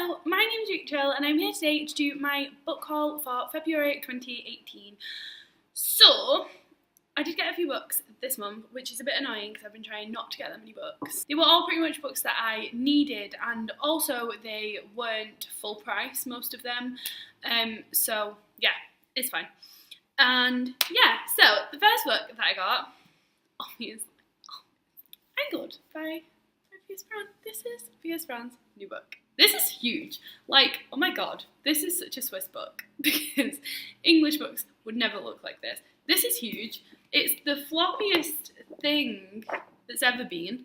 Hello, my name is Rachel and I'm here today to do my book haul for February 2018. So, I did get a few books this month, which is a bit annoying because I've been trying not to get that many books. They were all pretty much books that I needed, and also they weren't full price, most of them. So yeah, it's fine. And yeah, so the first book that I got, obviously, I'm Good by V.S. Brown. This is V.S. Brown's new book. This is huge. Like, oh my god, this is such a Swiss book because English books would never look like this. This is huge. It's the floppiest thing that's ever been.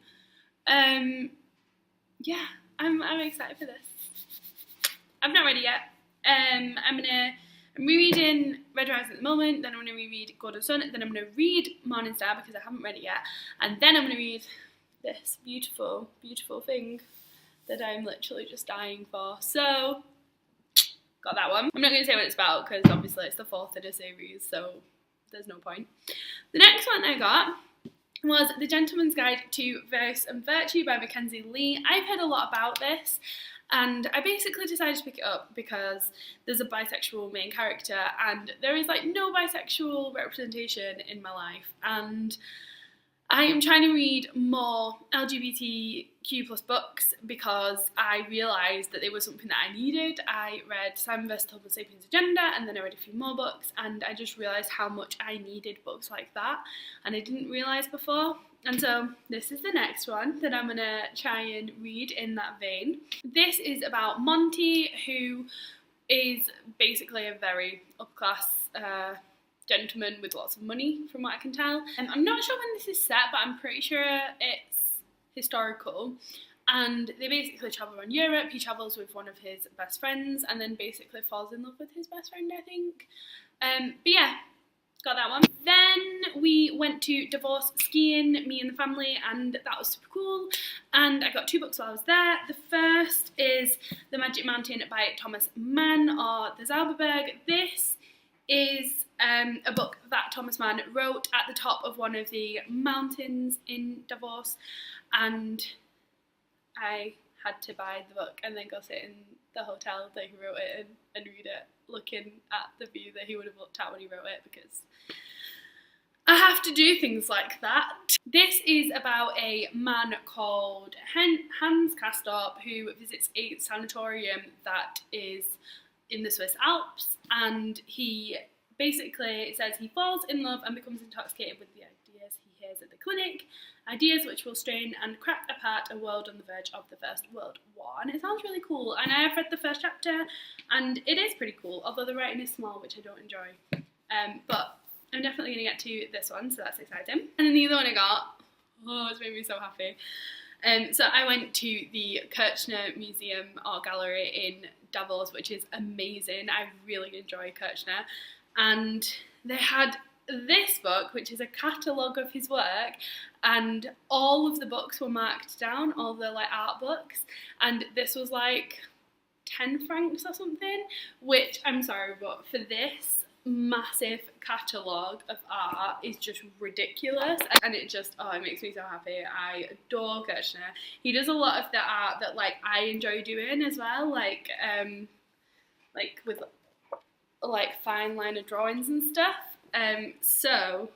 Yeah, I'm excited for this. I've not read it yet. I'm rereading Red Rising at the moment, then I'm gonna reread Golden Sun, then I'm gonna read Morning Star because I haven't read it yet, and then I'm gonna read this beautiful, beautiful thing that I'm literally just dying for. So, got that one. I'm not going to say what it's about because obviously it's the fourth in a series, so there's no point. The next one I got was The Gentleman's Guide to Verse and Virtue by Mackenzie Lee. I've heard a lot about this, and I basically decided to pick it up because there's a bisexual main character and there is like no bisexual representation in my life, and I am trying to read more LGBTQ plus books because I realised that they were something that I needed. I read Simon vs. Homo Sapiens Agenda, and then I read a few more books, and I just realised how much I needed books like that, and I didn't realise before. And so this is the next one that I'm going to try and read in that vein. This is about Monty, who is basically a very upper-class gentleman with lots of money, from what I can tell. I'm not sure when this is set, but I'm pretty sure it's historical. And they basically travel around Europe. He travels with one of his best friends and then basically falls in love with his best friend, I think. But yeah, got that one. Then we went to Davos skiing, me and the family, and that was super cool. And I got two books while I was there. The first is The Magic Mountain by Thomas Mann, or The Zauberberg. This is a book that Thomas Mann wrote at the top of one of the mountains in Davos, and I had to buy the book and then go sit in the hotel that he wrote it in and read it, looking at the view that he would have looked at when he wrote it, because I have to do things like that. This is about a man called Hans Castorp who visits a sanatorium that is in the Swiss Alps, and he basically says he falls in love and becomes intoxicated with the ideas he hears at the clinic, ideas which will strain and crack apart a world on the verge of the First World War. And it sounds really cool, and I have read the first chapter and it is pretty cool, although the writing is small, which I don't enjoy. But I'm definitely going to get to this one, so that's exciting. And then the other one I got, oh, it's made me so happy. So I went to the Kirchner Museum or Gallery in Davos, which is amazing. I really enjoy Kirchner, and they had this book, which is a catalogue of his work, and all of the books were marked down, all the like art books, and this was like 10 francs or something, which I'm sorry, but for this massive catalogue of art is just ridiculous, and it just, oh, it makes me so happy. I adore Kirchner. He does a lot of the art that like I enjoy doing as well, like with like fine liner drawings and stuff. So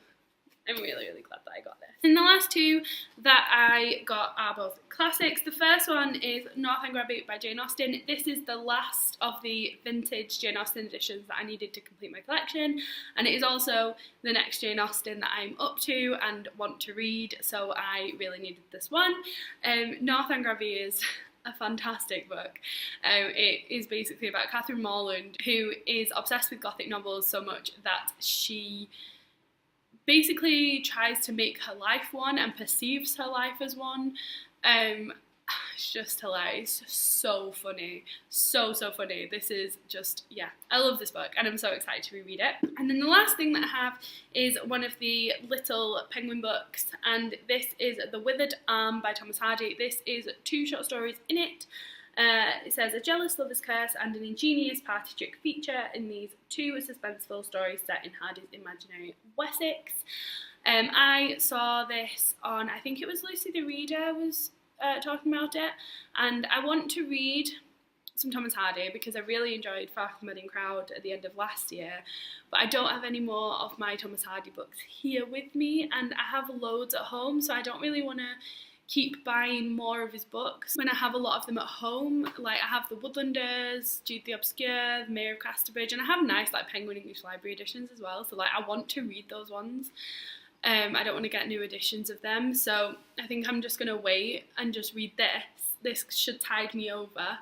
I'm really, really glad that I got this. And the last two that I got are both classics. The first one is Northanger Abbey by Jane Austen. This is the last of the vintage Jane Austen editions that I needed to complete my collection, and it is also the next Jane Austen that I'm up to and want to read, so I really needed this one. Northanger Abbey is a fantastic book. It is basically about Catherine Morland, who is obsessed with Gothic novels so much that she basically tries to make her life one and perceives her life as one. It's just hilarious. It's just so funny. So funny. This is just, yeah, I love this book and I'm so excited to reread it. And then the last thing that I have is one of the Little Penguin books, and this is The Withered Arm by Thomas Hardy. This is 2 short stories in it. It says, a jealous lover's curse and an ingenious party trick feature in these 2 suspenseful stories set in Hardy's imaginary Wessex. I saw this on, I think it was Lucy the Reader was talking about it, and I want to read some Thomas Hardy because I really enjoyed Far From the Madding Crowd at the end of last year, but I don't have any more of my Thomas Hardy books here with me, and I have loads at home, so I don't really want to keep buying more of his books when I have a lot of them at home. Like, I have the Woodlanders, Jude the Obscure, the Mayor of Casterbridge, and I have nice like Penguin English Library editions as well, so like I want to read those ones. I don't want to get new editions of them, so I think I'm just going to wait and just read this. This should tide me over.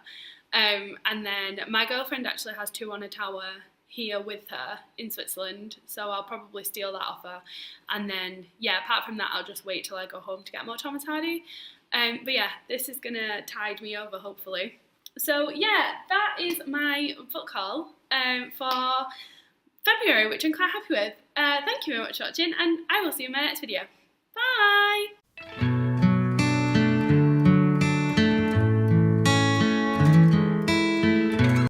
And then my girlfriend actually has Two on a Tower here with her in Switzerland, so I'll probably steal that off her. And then, yeah, apart from that, I'll just wait till I go home to get more Thomas Hardy. But yeah, this is going to tide me over, hopefully. So yeah, that is my book haul for February, which I'm quite happy with. Thank you very much for watching, and I will see you in my next video. Bye!